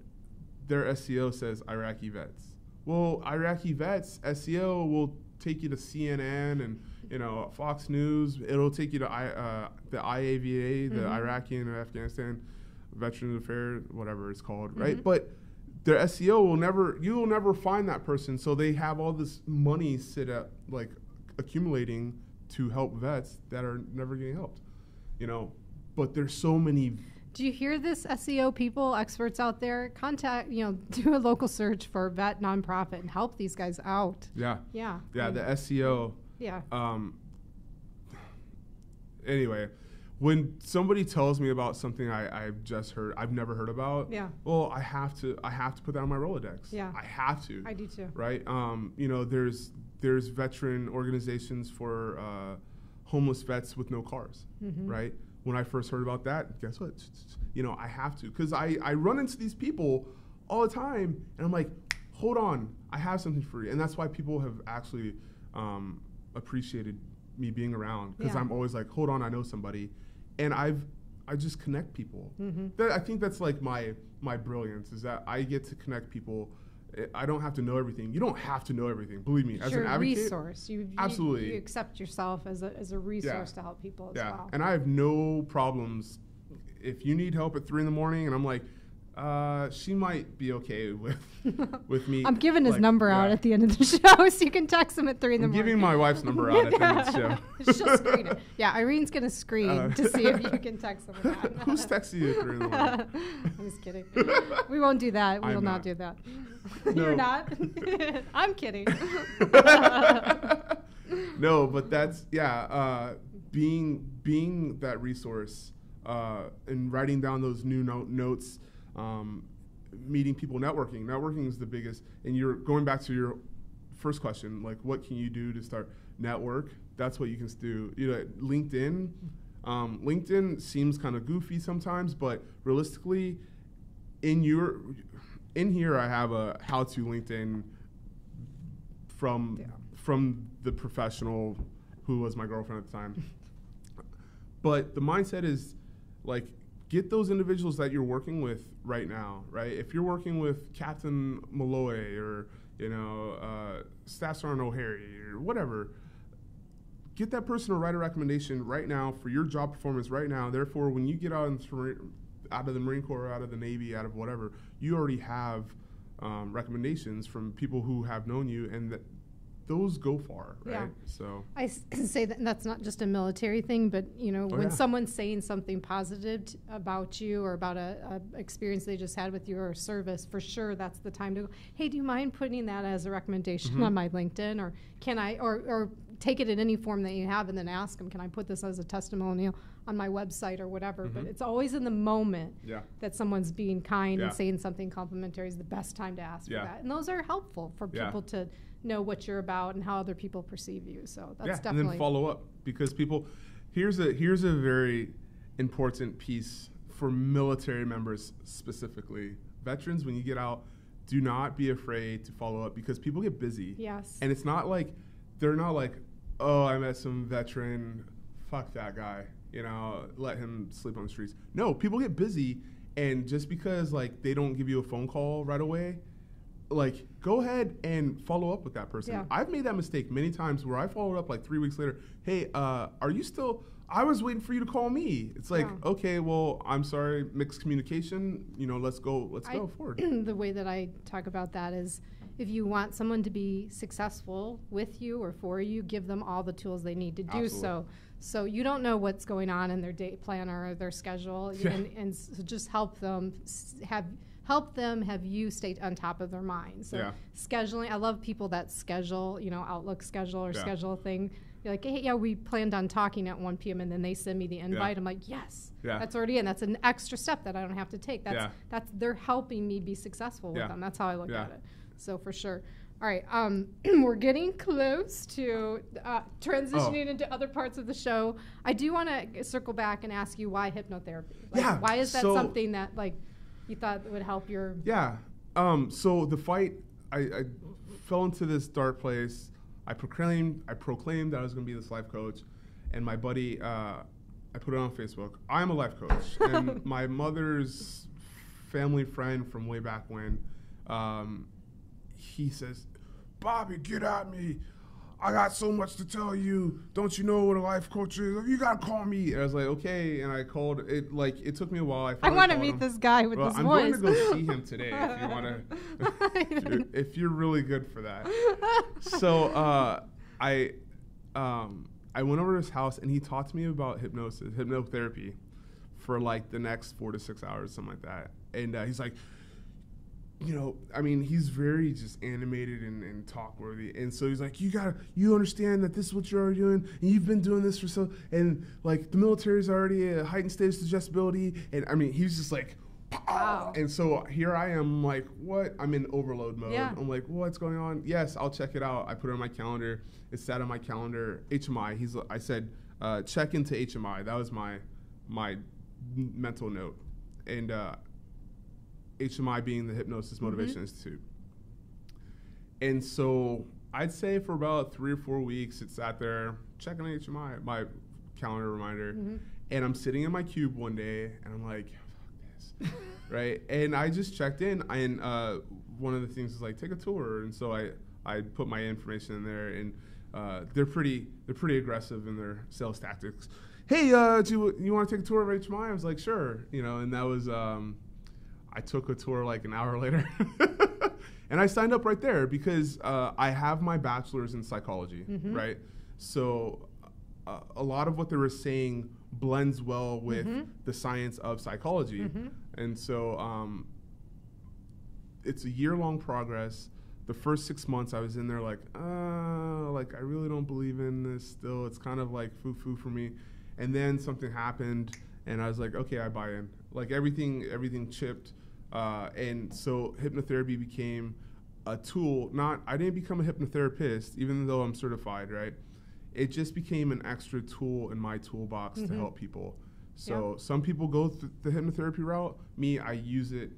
their SEO says Iraqi vets. Well, Iraqi vets SEO will take you to CNN and Fox News. It'll take you to the IAVA, the Iraqi and Afghanistan Veterans Affairs, whatever it's called, right? But their SEO you will never find that person. So they have all this money accumulating to help vets that are never getting helped, But there's so many. Do you hear this, SEO people, experts out there? Do a local search for a vet nonprofit and help these guys out. Yeah. Yeah. Yeah, the SEO. Yeah. Anyway, when somebody tells me about something I've just heard, I've never heard about. Yeah. Well, I have to put that on my Rolodex. Yeah. I have to. I do too. Right. There's veteran organizations for homeless vets with no cars. Right. When I first heard about that, guess what? I have to, because I run into these people all the time, and I'm like, hold on, I have something for you. And that's why people have actually appreciated me being around, because I'm always like, hold on, I know somebody. And I just connect people. I think that's like my brilliance, is that I get to connect people. I don't have to know everything. You don't have to know everything. Believe me, as an advocate, resource. Absolutely. You accept yourself as a resource to help people as well. And I have no problems if you need help at 3 a.m. and I'm like, she might be okay with me. I'm giving his number out at the end of the show, so you can text him at 3 a.m. I'm giving my wife's number out at the end of the show. She'll screen it. Yeah, Irene's going to screen to see if you can text him or not. Who's texting you at 3 a.m? I'm just kidding. We won't do that. We will not do that. No. You're not? I'm kidding. No, but that's, being that resource and writing down those new notes, meeting people, networking. Networking is the biggest. And you're going back to your first question, like, what can you do to start network? That's what you can do. LinkedIn. LinkedIn seems kind of goofy sometimes, but realistically, in here I have a how-to LinkedIn from the professional who was my girlfriend at the time. But the mindset is, like, get those individuals that you're working with right now, right? If you're working with Captain Malloy or, Staff Sergeant O'Harry or whatever, get that person to write a recommendation right now for your job performance right now. Therefore, when you get out of the Marine Corps, out of the Navy, out of whatever, you already have recommendations from people who have known you, and that those go far, right? Yeah. So I say that that's not just a military thing, but when someone's saying something positive about you or about a experience they just had with you or a service, for sure that's the time to go, hey, do you mind putting that as a recommendation on my LinkedIn, or can I, or take it in any form that you have, and then ask them, can I put this as a testimonial on my website or whatever? But it's always in the moment that someone's being kind and saying something complimentary is the best time to ask for that. And those are helpful for people to know what you're about and how other people perceive you. So that's definitely. And then follow up, because people, here's a very important piece for military members specifically. Veterans, when you get out, do not be afraid to follow up because people get busy. Yes. And it's not like, they're not like, oh, I met some veteran, fuck that guy, you know, let him sleep on the streets. No, people get busy, and just because like they don't give you a phone call right away, like go ahead and follow up with that person. Yeah. I've made that mistake many times where I followed up like 3 weeks later. Hey, are you still? I was waiting for you to call me. It's like, okay, well, I'm sorry, mixed communication. You know, let's go forward. The way that I talk about that is, if you want someone to be successful with you or for you, give them all the tools they need to do so. So you don't know what's going on in their day planner or their schedule, and so just help them have you stay on top of their mind. So scheduling, I love people that schedule, you know, Outlook schedule or schedule a thing. You're like, hey, we planned on talking at 1 p.m. and then they send me the invite. I'm like, yes, that's already in. That's an extra step that I don't have to take. That's they're helping me be successful with them. That's how I look at it. So for sure. All right, we're getting close to transitioning into other parts of the show. I do want to circle back and ask you why hypnotherapy. Like, why is that something that like you thought would help your? So the fight, I fell into this dark place. I proclaimed that I was going to be this life coach, and my buddy, I put it on Facebook. I'm a life coach, and my mother's family friend from way back when, he says, Bobby, get at me. I got so much to tell you. Don't you know what a life coach is? You got to call me. And I was like, okay. And I called. It took me a while. I want to meet this guy with this voice. I'm going to go see him today if you want to. if you're really good for that. So I went over to his house, and he talked to me about hypnotherapy for like the next 4 to 6 hours, something like that. And he's like, you know, I mean, he's very just animated and talk worthy. And so he's like, you understand that this is what you're already doing, and you've been doing this for and like the military's already at a heightened stage of suggestibility. And I mean, he was just like, wow. And so here I am, like, what? I'm in overload mode. I'm like, what's going on? Yes, I'll check it out. I put it on my calendar. It's sat on my calendar. HMI. I said, check into HMI. That was my mental note. And HMI being the Hypnosis Motivation Institute. And so I'd say for about 3 or 4 weeks, it sat there checking HMI, my calendar reminder. And I'm sitting in my cube one day, and I'm like, fuck this, right? And I just checked in, and one of the things is like, take a tour. And so I put my information in there, and they're pretty aggressive in their sales tactics. Hey, do you want to take a tour of HMI? I was like, sure, you know, and that was. I took a tour like an hour later, and I signed up right there because I have my bachelor's in psychology, right? So a lot of what they were saying blends well with the science of psychology. And so it's a year-long progress. The first 6 months I was in there like I really don't believe in this still. It's kind of like foo-foo for me. And then something happened, and I was like, okay, I buy in. Like everything chipped. And so hypnotherapy became a tool. I didn't become a hypnotherapist, even though I'm certified, right? It just became an extra tool in my toolbox to help people. So some people go the hypnotherapy route. Me, I use it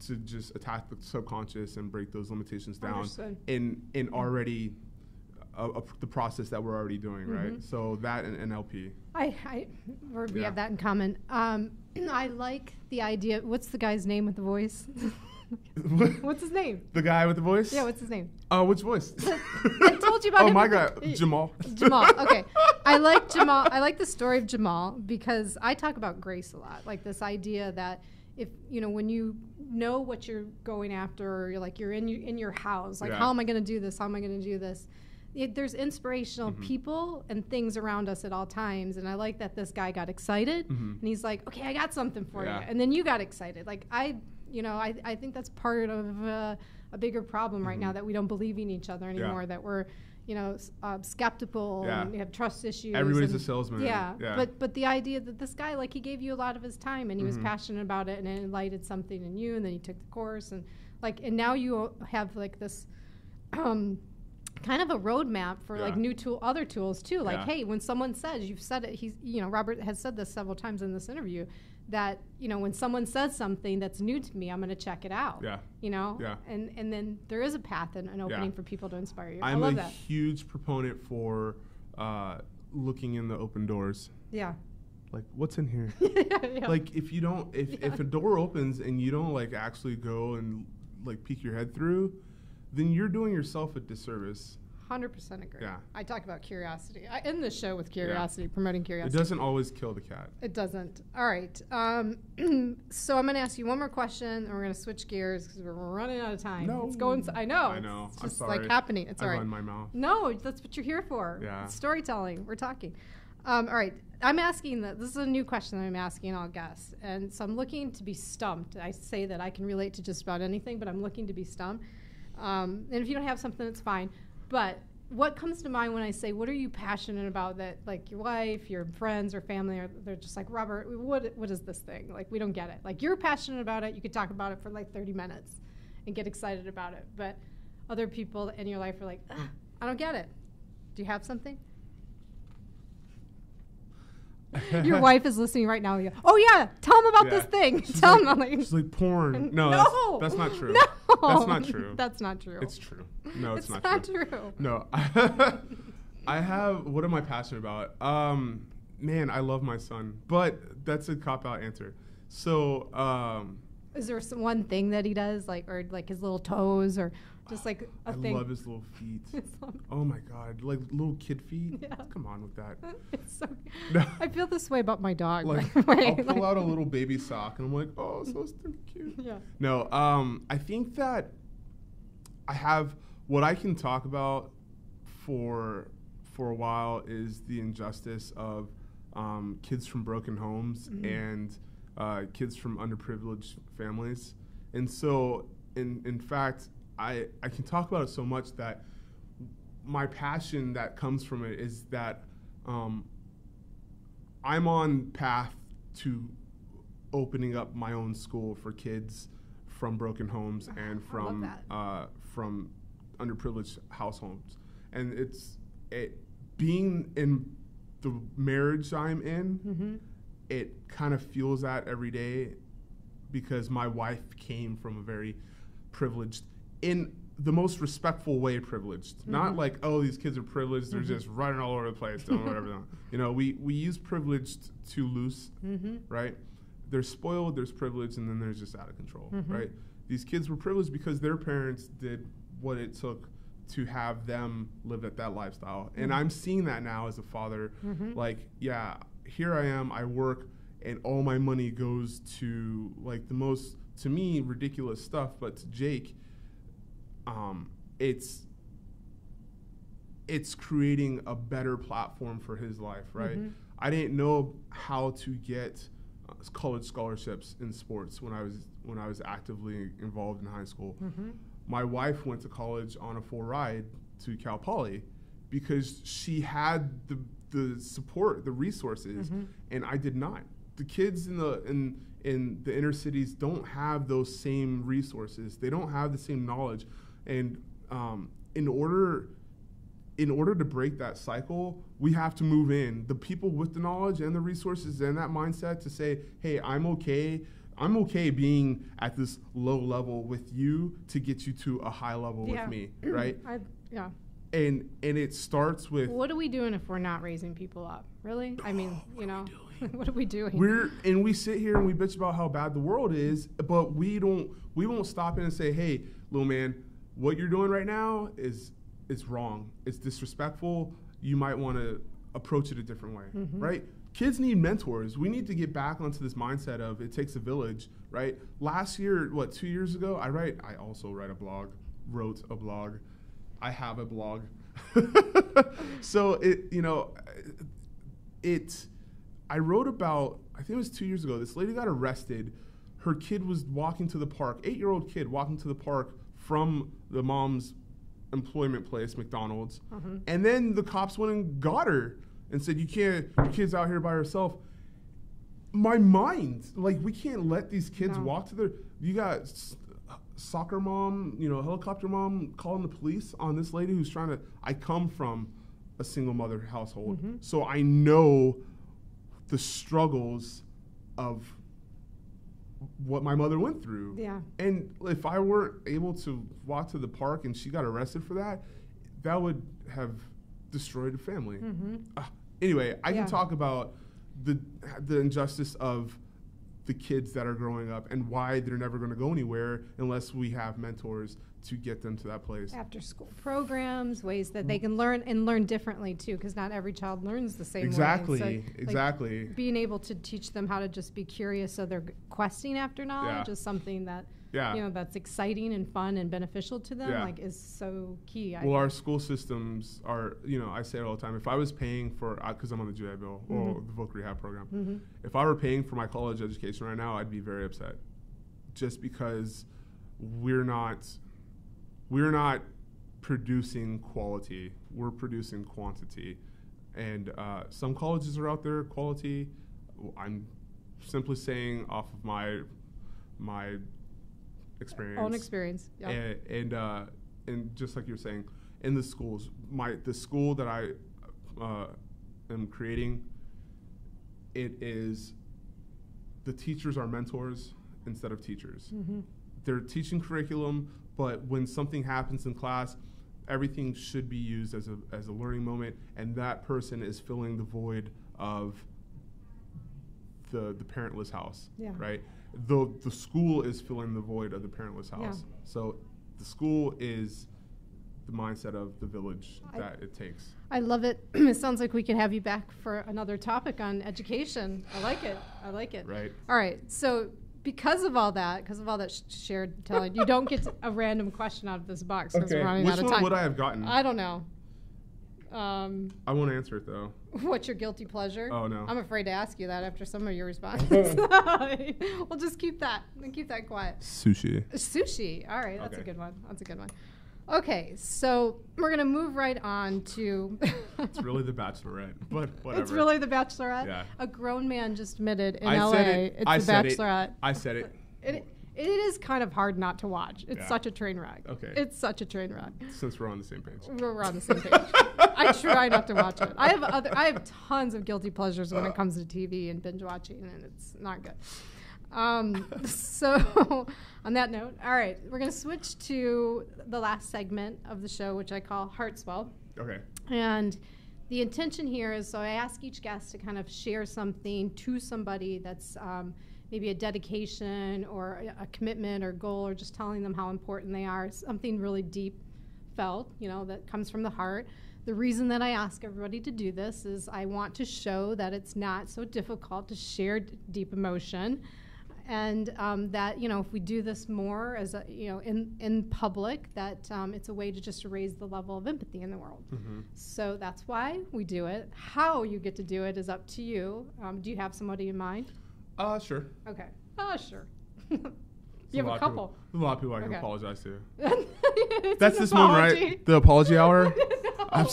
to just attack the subconscious and break those limitations down in already the process that we're already doing, right? So that and NLP. We have that in common. I like the idea. What's the guy's name with the voice? What's his name? The guy with the voice? Yeah, what's his name? Which voice? I told you about him. Oh, my guy, Jamal. Jamal, okay. I like Jamal. I like the story of Jamal because I talk about grace a lot. Like this idea that if, you know, when you know what you're going after, or you're in your house, like, how am I going to do this? How am I going to do this? There's inspirational people and things around us at all times. And I like that this guy got excited and he's like, okay, I got something for you. And then you got excited. Like I think that's part of a bigger problem right now, that we don't believe in each other anymore, that we're, skeptical and we have trust issues. Everybody's a salesman. But the idea that this guy, like, he gave you a lot of his time and he was passionate about it, and it enlightened something in you, and then you took the course, and now you have like this kind of a roadmap for like other tools too. Like, hey, when someone says, you've said it, Robert has said this several times in this interview, that, you know, when someone says something that's new to me, I'm going to check it out. Yeah. You know? Yeah. And then there is a path and an opening for people to inspire you. I I'm love a that. huge proponent for looking in the open doors. Yeah. Like, what's in here? Yeah. Like, if you don't, if a door opens and you don't, like, actually go and, like, peek your head through, then you're doing yourself a disservice. 100% agree. Yeah. I talk about curiosity. I end the show with curiosity, promoting curiosity. It doesn't always kill the cat. It doesn't. All right. So I'm going to ask you one more question, and we're going to switch gears because we're running out of time. No. It's going. I know. I know. It's I'm just sorry. like happening. It's all right. I run my mouth. No, that's what you're here for. Yeah. It's storytelling. We're talking. All right. I'm asking that. This is a new question that I'm asking all guests, and so I'm looking to be stumped. I say that I can relate to just about anything, but I'm looking to be stumped. And if you don't have something, it's fine. But what comes to mind when I say, what are you passionate about that, like, your wife, your friends or family, or they're just like, Robert, what is this thing? Like, we don't get it. Like, you're passionate about it. You could talk about it for like 30 minutes and get excited about it. But other people in your life are like, I don't get it. Do you have something? Your wife is listening right now. Oh, yeah. Tell him about this thing. Tell him. Like, she's like, porn. No, no. That's not true. No. That's not true. That's not true. It's true. No, it's not true. No. I have, what am I passionate about? Man, I love my son. But that's a cop-out answer. So, is there one thing that he does, like, or like his little toes, or just like a thing? I love his little feet. Oh my God, like little kid feet. Yeah. Come on with that. It's so. No. I feel this way about my dog. Like, I'll pull out a little baby sock, and I'm like, oh, so stinky cute. Yeah. No, I think that I have what I can talk about for a while is the injustice of kids from broken homes and kids from underprivileged families. And so, in fact, I can talk about it so much that my passion that comes from it is that I'm on path to opening up my own school for kids from broken homes and from underprivileged households. And being in the marriage I'm in, it kind of fuels that every day because my wife came from a very privileged, in the most respectful way privileged. Not like, oh, these kids are privileged, they're just running all over the place, doing whatever. You know, we use privileged too loose, right? There's spoiled, there's privileged, and then there's just out of control, right? These kids were privileged because their parents did what it took to have them live at that lifestyle. And I'm seeing that now as a father. Like, yeah, here I am, I work, and all my money goes to, like, the most, to me, ridiculous stuff, but to Jake, it's creating a better platform for his life, right? I didn't know how to get college scholarships in sports when I was actively involved in high school. My wife went to college on a full ride to Cal Poly because she had the support, the resources, and I did not. The kids in the inner cities don't have those same resources. They don't have the same knowledge, and in order to break that cycle, we have to move in. The people with the knowledge and the resources and that mindset to say, hey, I'm okay being at this low level with you to get you to a high level with me, right? And it starts with, what are we doing if we're not raising people up? Really? I mean, you know, what are we doing? We sit here and we bitch about how bad the world is, but we won't stop in and say, hey, little man, what you're doing right now is wrong. It's disrespectful. You might want to approach it a different way, right? Kids need mentors. We need to get back onto this mindset of it takes a village, right? Last year, 2 years ago, I also wrote a blog. I have a blog. So I wrote about, I think it was 2 years ago, this lady got arrested. Her kid was walking to the park, 8-year-old kid walking to the park from the mom's employment place, McDonald's. And then the cops went and got her and said, your kid's out here by herself. My mind, like, we can't let these kids walk to you got soccer mom, helicopter mom calling the police on this lady who's I come from a single mother household. So I know the struggles of what my mother went through. Yeah. And if I weren't able to walk to the park and she got arrested for that, that would have destroyed a family. Anyway, I can talk about the injustice of the kids that are growing up and why they're never going to go anywhere unless we have mentors to get them to that place. After school programs, ways that they can learn differently too, because not every child learns the same Exactly, way. So, exactly. Being able to teach them how to just be curious, so they're questing after knowledge is something that that's exciting and fun and beneficial to them. Like, is so key. Well, our school systems are, I say it all the time. If I was paying for, because I'm on the GI Bill or the voc rehab program, if I were paying for my college education right now, I'd be very upset, just because we're not producing quality. We're producing quantity. And some colleges are out there, quality. I'm simply saying off of my experience. Own experience, yeah. And just like you're saying, in the schools, the school that I am creating, it is, the teachers are mentors instead of teachers. They're teaching curriculum, but when something happens in class, everything should be used as a learning moment, and that person is filling the void of the parentless house, right? The school is filling the void of the parentless house. So the school is the mindset of the village that it takes. I love it. It sounds like we can have you back for another topic on education. I like it. Right. All right. So because of all that shared telling, you don't get a random question out of this box because we're running out of time. Which one would I have gotten? I don't know. I won't answer it though. What's your guilty pleasure? Oh no. I'm afraid to ask you that after some of your responses. We'll just keep that quiet. Sushi. All right, that's a good one. Okay, so we're gonna move right on to. It's really The Bachelorette, but whatever. It's really The Bachelorette. Yeah. A grown man just admitted in LA. It's The Bachelorette. I said it. It is kind of hard not to watch. It's such a train wreck. Okay. It's such a train wreck. Since we're on the same page. We're on the same page. I try not to watch it. I have tons of guilty pleasures when it comes to TV and binge watching, and it's not good. So on that note, all right, we're going to switch to the last segment of the show, which I call Heartswell. Okay. And the intention here is, so I ask each guest to kind of share something to somebody that's maybe a dedication or a commitment or goal, or just telling them how important they are, something really deep felt, that comes from the heart. The reason that I ask everybody to do this is I want to show that it's not so difficult to share deep emotion, and that if we do this more as in public, that it's a way to just raise the level of empathy in the world. So that's why we do it. How you get to do it is up to you. Do you have somebody in mind? Sure. Okay. Sure. You have a couple. There's a lot of people I can apologize to. That's this one, right? The apology hour? No.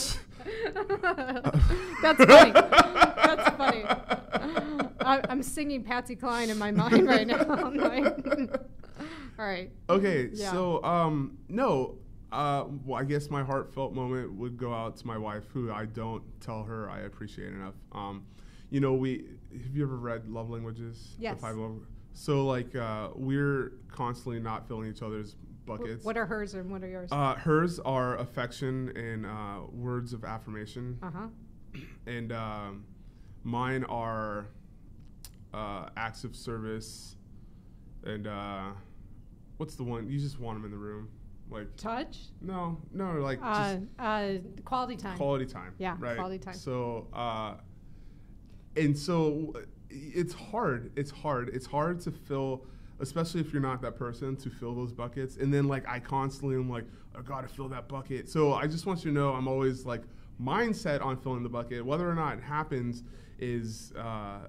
That's funny. That's funny. I'm singing Patsy Cline in my mind right now. All right. Okay, so, no. Well, I guess my heartfelt moment would go out to my wife, who I don't tell her I appreciate enough. Have you ever read Love Languages? Yes. The 5 love. So, we're constantly not filling each other's buckets. What are hers and what are yours? Hers are affection and words of affirmation. And mine are acts of service. And what's the one? You just want them in the room. Touch? No, quality time. Quality time. Yeah, right? Quality time. So, and so it's hard. It's hard to fill, especially if you're not that person, to fill those buckets. And then I constantly am I gotta fill that bucket. So I just want you to know I'm always mindset on filling the bucket. Whether or not it happens is I'm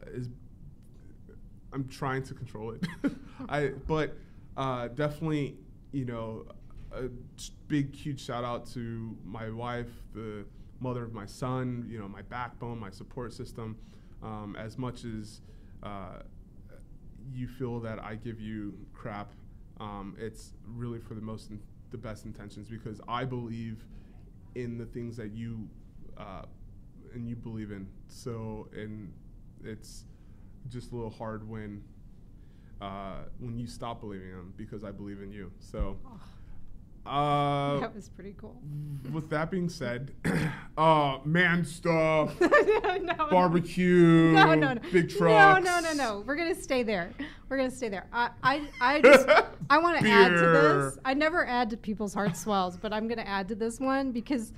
trying to control it. But definitely, a big, huge shout out to my wife, the mother of my son, my backbone, my support system. As much as you feel that I give you crap, it's really for the best intentions, because I believe in the things that you and you believe in. So, and it's just a little hard when when you stop believing him, because I believe in you. So. That was pretty cool. With that being said, man stuff, no, barbecue, no. big trucks. No. We're gonna stay there. I want to add to this. I never add to people's heart swells, but I'm gonna add to this one because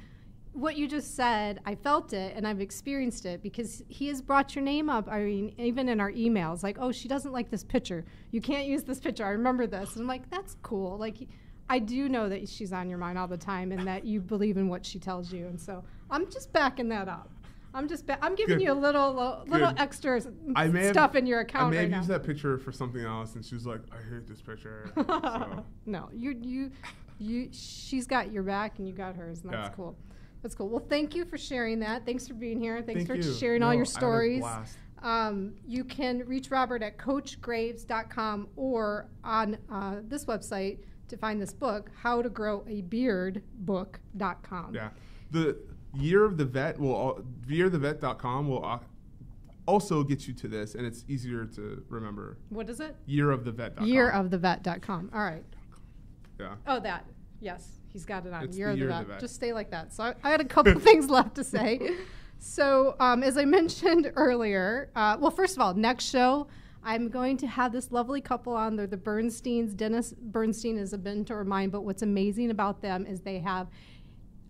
what you just said, I felt it and I've experienced it because he has brought your name up. I mean, even in our emails, like, oh, she doesn't like this picture. You can't use this picture. I remember this. And I'm like, that's cool. Like. I do know that she's on your mind all the time and that you believe in what she tells you. And so I'm just backing that up. I'm giving you a little extra stuff in your account. I may right have now. used that picture for something else, and she was like, "I hate this picture." So. No, she's got your back, and you got hers, and that's cool. That's cool. Well, thank you for sharing that. Thanks for being here. Thanks for sharing all your stories. You can reach Robert at CoachGraves.com or on this website to find this book, howtogrowabeirdbook.com. Yeah. The Year of the Vet yearofthevet.com will also get you to this, and it's easier to remember. What is it? Yearofthevet.com. Yearofthevet.com. All right. Yeah. Oh, that. Yes. He's got it on. It's Year of the Vet. Vet. Just stay like that. So I had a couple things left to say. So as I mentioned earlier, well, first of all, next show, I'm going to have this lovely couple on. They're the Bernsteins. Dennis Bernstein is a mentor of mine, but what's amazing about them is they have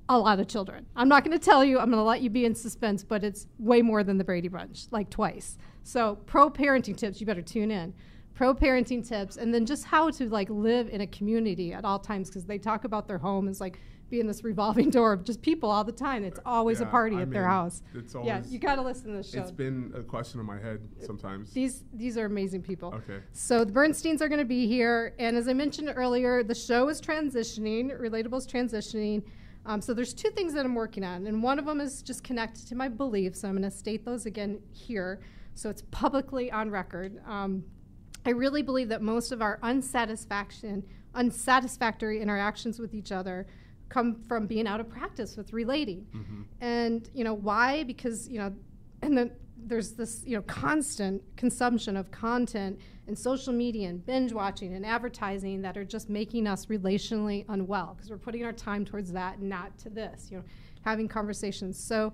a lot of children. I'm not going to tell you. I'm going to let you be in suspense, but it's way more than the Brady Bunch, like twice. So pro-parenting tips, you better tune in. Pro-parenting tips, and then just how to like live in a community at all times, because they talk about their home as like being this revolving door of just people all the time. It's always a party at their house. It's always, you got to listen to this show. It's been a question in my head sometimes. These are amazing people. Okay. So the Bernsteins are going to be here, and as I mentioned earlier, the show is transitioning. Relatable is transitioning. So there's two things that I'm working on, and one of them is just connected to my beliefs. So I'm going to state those again here, so it's publicly on record. I really believe that most of our unsatisfactory interactions with each other come from being out of practice with relating. Mm-hmm. And, why? Because, and then there's this, constant consumption of content and social media and binge watching and advertising that are just making us relationally unwell because we're putting our time towards that and not to this, having conversations. So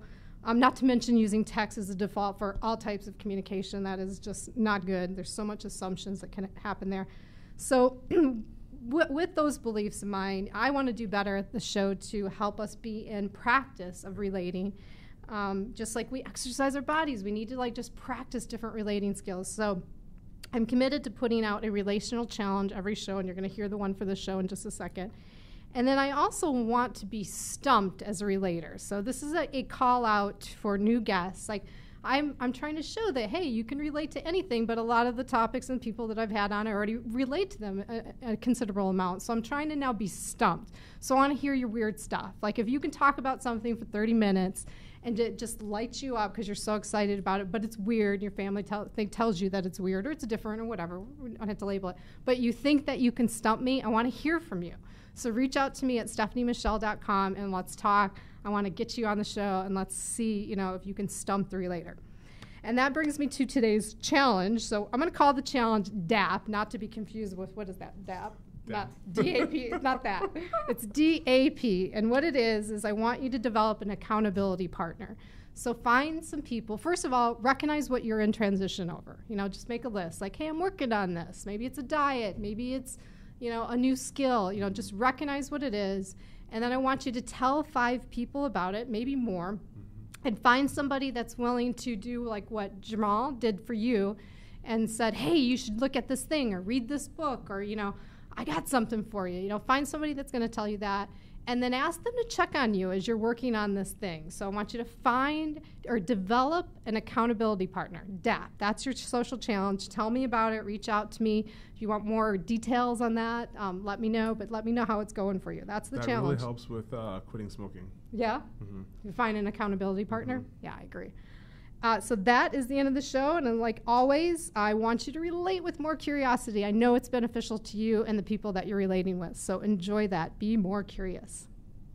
not to mention using text as a default for all types of communication. That is just not good. There's so much assumptions that can happen there. So with those beliefs in mind, I want to do better at the show to help us be in practice of relating. Just like we exercise our bodies, we need to just practice different relating skills. So I'm committed to putting out a relational challenge every show, and you're going to hear the one for the show in just a second. And then I also want to be stumped as a relater. So this is a call out for new guests. Like I'm trying to show that, hey, you can relate to anything, but a lot of the topics and people that I've had on, I already relate to them a considerable amount. So I'm trying to now be stumped. So I want to hear your weird stuff. Like if you can talk about something for 30 minutes and it just lights you up because you're so excited about it, but it's weird, your family tells you that it's weird or it's different or whatever, we don't have to label it, but you think that you can stump me, I want to hear from you. So reach out to me at stephaniemichele.com and let's talk. I want to get you on the show and let's see, if you can stump the relater. And that brings me to today's challenge. So I'm going to call the challenge DAP, not to be confused with, what is that, DAP? Not DAP, not that. It's DAP. And what it is I want you to develop an accountability partner. So find some people. First of all, recognize what you're in transition over. Just make a list. Like, hey, I'm working on this. Maybe it's a diet. Maybe it's, a new skill. Just recognize what it is. And then I want you to tell 5 people about it, maybe more, and find somebody that's willing to do like what Jamal did for you and said, hey, you should look at this thing or read this book or, I got something for you. Find somebody that's going to tell you that. And then ask them to check on you as you're working on this thing. So I want you to find or develop an accountability partner, DAP. That's your social challenge. Tell me about it. Reach out to me. If you want more details on that, let me know. But let me know how it's going for you. That's the challenge. That really helps with quitting smoking. Yeah? Mm-hmm. You find an accountability partner? Mm-hmm. Yeah, I agree. So that is the end of the show. And like always, I want you to relate with more curiosity. I know it's beneficial to you and the people that you're relating with. So enjoy that. Be more curious.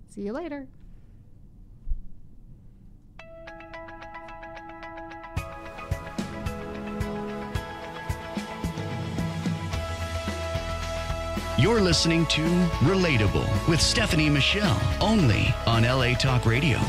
See you later. You're listening to Relatable with Stephanie Michele, only on LA Talk Radio.